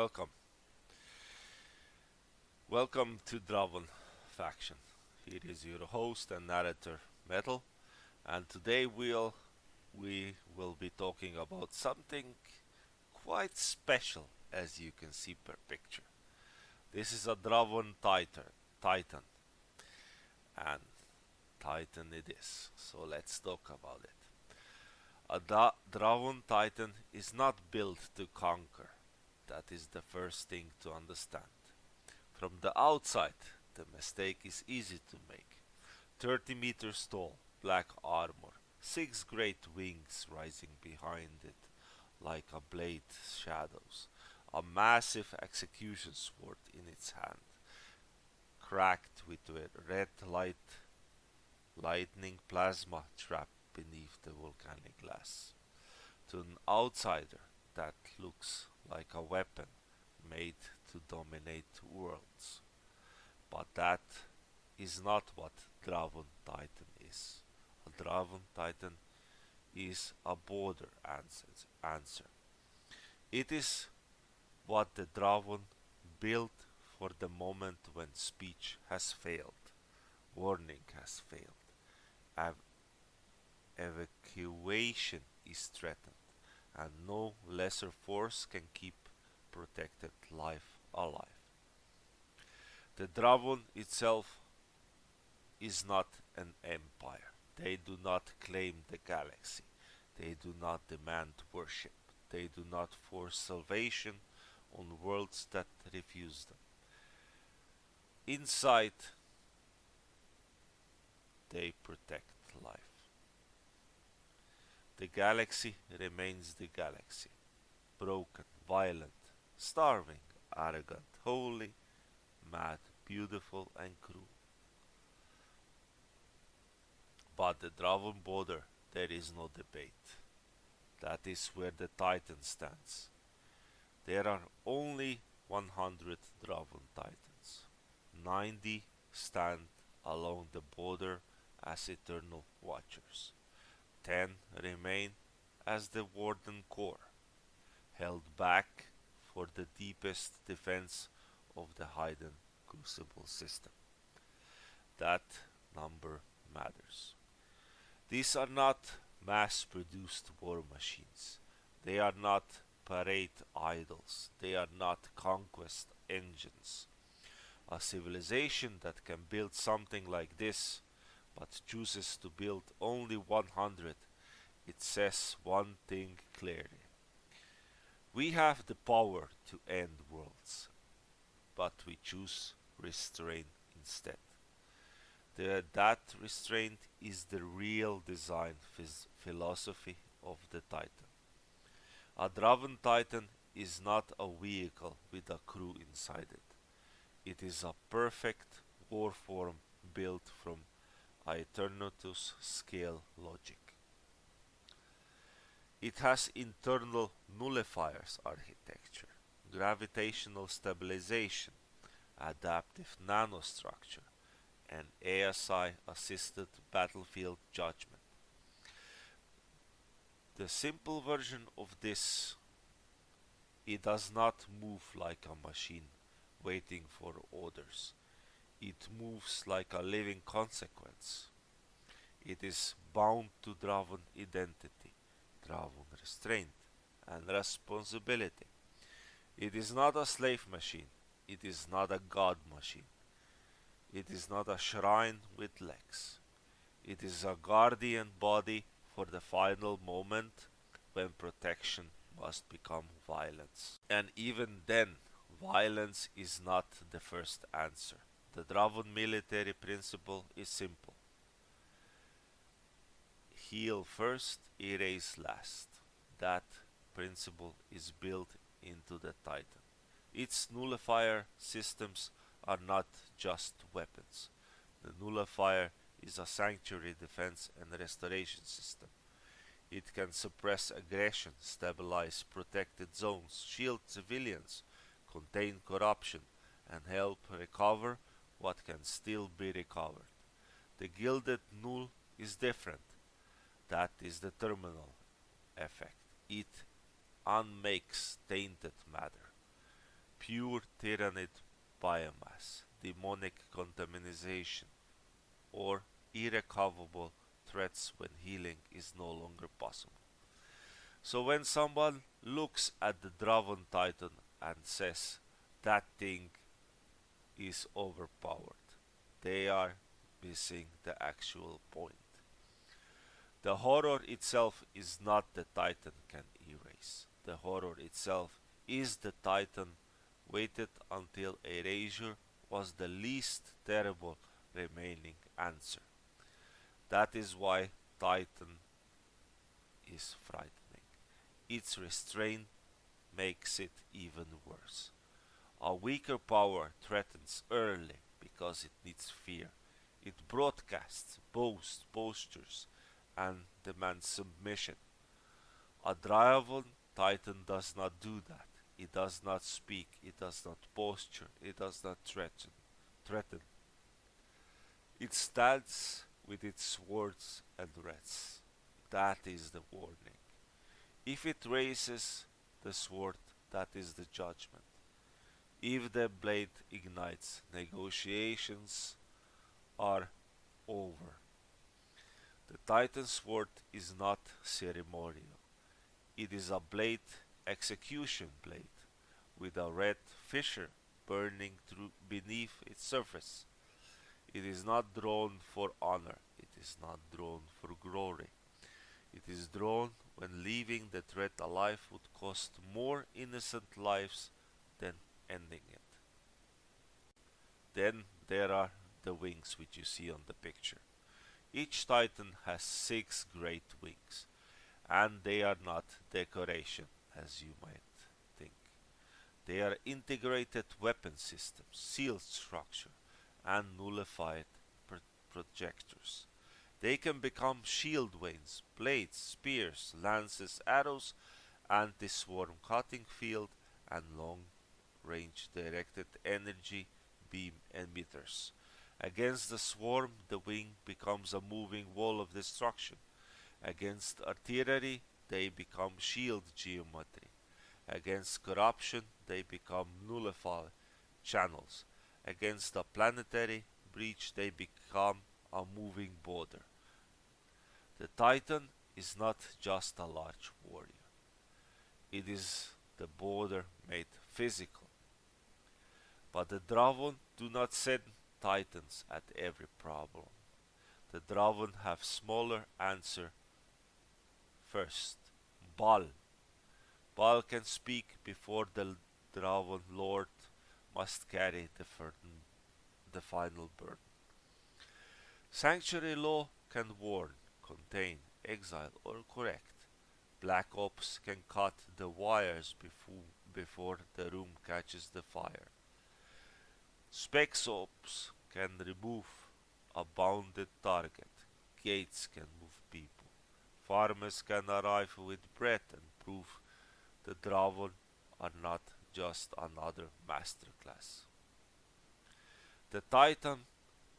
Welcome. Welcome to Dravorn Faction. Here is your host and narrator, Metal, and today we will be talking about something quite special, as you can see per picture. This is a Dravorn Titan, and Titan it is. So let's talk about it. A Dravorn Titan is not built to conquer. That is the first thing to understand. From the outside, the mistake is easy to make. 30 meters tall, black armor, 6 great wings rising behind it like a blade shadows, a massive execution sword in its hand, cracked with a red lightning plasma trap beneath the volcanic glass. To an outsider, that looks like a weapon made to dominate worlds. But that is not what Dravorn Titan is. A Dravorn Titan is a border answer. It is what the Dravorn built for the moment when speech has failed, warning has failed, evacuation is threatened, and no lesser force can keep protected life alive. The Dravorn itself is not an empire. They do not claim the galaxy. They do not demand worship. They do not force salvation on worlds that refuse them. Inside, they protect life. The galaxy remains the galaxy. Broken, violent, starving, arrogant, holy, mad, beautiful, and cruel. But the Dravorn border, there is no debate. That is where the Titan stands. There are only 100 Dravorn Titans. 90 stand along the border as eternal watchers. 10 remain as the Warden Core, held back for the deepest defense of the hidden crucible system. That number matters. These are not mass-produced war machines. They are not parade idols. They are not conquest engines. A civilization that can build something like this, but chooses to build only 100, it says one thing clearly. We have the power to end worlds, but we choose restraint instead. That restraint is the real design philosophy of the Titan. A Dravorn Titan is not a vehicle with a crew inside it. It is a perfect warform built from AETERNUS-scale logic. It has internal nullifiers architecture, gravitational stabilization, adaptive nanostructure, and ASI-assisted battlefield judgment. The simple version of this, it does not move like a machine waiting for orders. It moves like a living consequence. It is bound to Dravorn identity, Dravorn restraint, and responsibility. It is not a slave machine. It is not a god machine. It is not a shrine with legs. It is a guardian body for the final moment when protection must become violence. And even then, violence is not the first answer. The Dravorn military principle is simple. Heal first, erase last. That principle is built into the Titan. Its nullifier systems are not just weapons. The Nullifier is a sanctuary defense and restoration system. It can suppress aggression, stabilize protected zones, shield civilians, contain corruption, and help recover what can still be recovered. The Gilded Null is different. That is the terminal effect. It unmakes tainted matter. pure tyrannid biomass, demonic contamination, or irrecoverable threats when healing is no longer possible. So when someone looks at the Dravorn Titan and says that thing is overpowered, they are missing the actual point. The horror itself is not the Titan can erase. The horror itself is the Titan waited until erasure was the least terrible remaining answer. That is why Titan is frightening. Its restraint makes it even worse. A weaker power threatens early because it needs fear. It broadcasts, boasts, postures, and demands submission. A Dravorn Titan does not do that. It does not speak, it does not posture, it does not threaten. It stands with its swords and rests. That is the warning. If it raises the sword, that is the judgment. If the blade ignites, negotiations are over. The Titan sword is not ceremonial. It is a blade, execution blade, with a red fissure burning through beneath its surface. It is not drawn for honor. It is not drawn for glory. It is drawn when leaving the threat alive would cost more innocent lives than ending it. Then there are the wings which you see on the picture. Each Titan has 6 great wings, and they are not decoration as you might think. They are integrated weapon systems, sealed structure, and nullified projectors. They can become shield vanes, blades, spears, lances, arrows, anti-swarm cutting field, and long-range directed energy beam emitters. Against the swarm, the wing becomes a moving wall of destruction. Against artillery, they become shield geometry. Against corruption, they become nullifier channels. Against the planetary breach, they become a moving border. The Titan is not just a large warrior. It is the border made physical. But the Dravorn do not send Titans at every problem. The Dravorn have smaller answer first. Bal. Bal can speak before the Dravorn Lord must carry the final burden. Sanctuary law can warn, contain, exile, or correct. Black Ops can cut the wires before the room catches the fire. Specs Ops can remove a bounded target. Gates can move people. Farmers can arrive with bread and prove the Dravorn are not just another masterclass. The Titan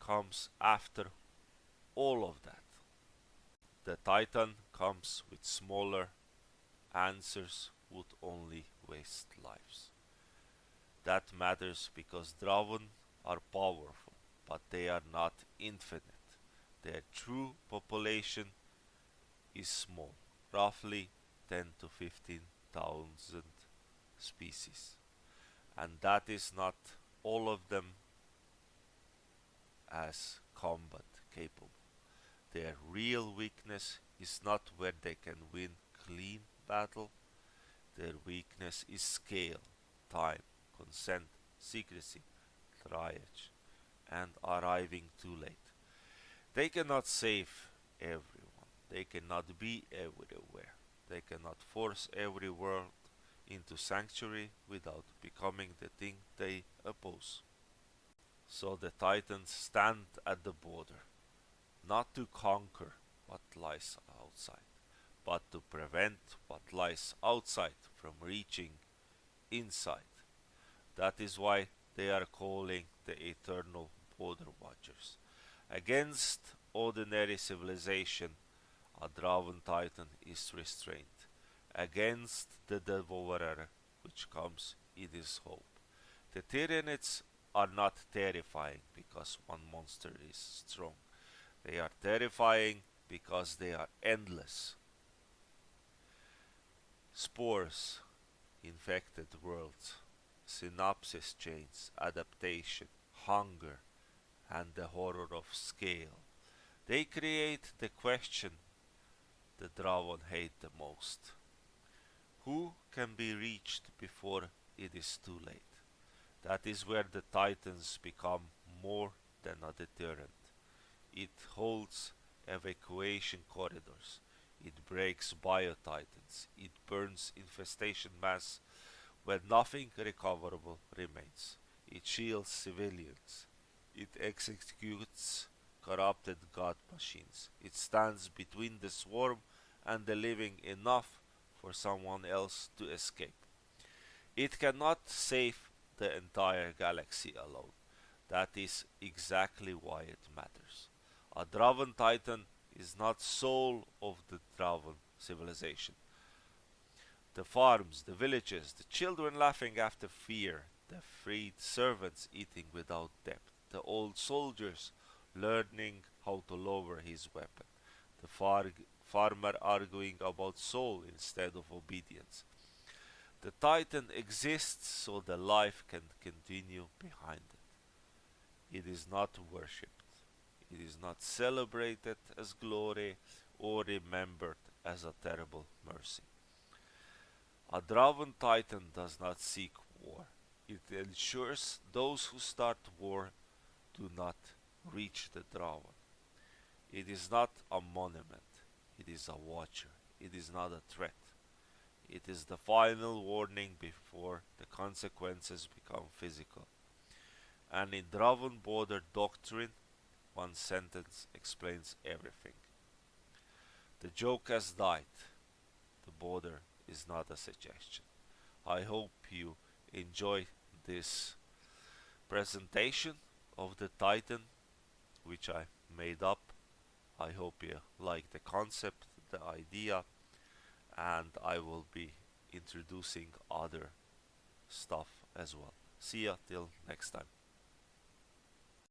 comes after all of that. The Titan comes with smaller answers would only waste lives. That matters because Dravorn are powerful, but they are not infinite. Their true population is small, roughly 10 to 15,000 species. And that is not all of them as combat capable. Their real weakness is not where they can win clean battle. Their weakness is scale, time, consent, secrecy, triage, and arriving too late. They cannot save everyone. They cannot be everywhere. They cannot force every world into sanctuary without becoming the thing they oppose. So the Titans stand at the border, not to conquer what lies outside, but to prevent what lies outside from reaching inside. That is why they are calling the Eternal Border Watchers. Against ordinary civilization, a Dravorn Titan is restraint. Against the Devourer, which comes, it is hope. The Tyranids are not terrifying because one monster is strong. They are terrifying because they are endless. Spores, infected worlds, synapses chains, adaptation, hunger, and the horror of scale. They create the question the Dravorn hate the most. Who can be reached before it is too late? That is where the Titans become more than a deterrent. It holds evacuation corridors. It breaks bio-titans. It burns infestation mass when nothing recoverable remains. It shields civilians. It executes corrupted god machines. It stands between the swarm and the living enough for someone else to escape. It cannot save the entire galaxy alone. That is exactly why it matters. A Dravorn Titan is not soul of the Dravorn civilization. The farms, the villages, the children laughing after fear, the freed servants eating without debt, the old soldiers learning how to lower his weapon, the farmer arguing about soul instead of obedience. The Titan exists so the life can continue behind it. It is not worshipped. It is not celebrated as glory or remembered as a terrible mercy. A Dravorn Titan does not seek war. It ensures those who start war do not reach the Dravorn. It is not a monument. It is a watcher. It is not a threat. It is the final warning before the consequences become physical. And in Dravorn border doctrine, one sentence explains everything. The joke has died. The border is not a suggestion. I hope you enjoy this presentation of the Titan, which I made up. I hope you like the concept, the idea, and I will be introducing other stuff as well. See ya till next time.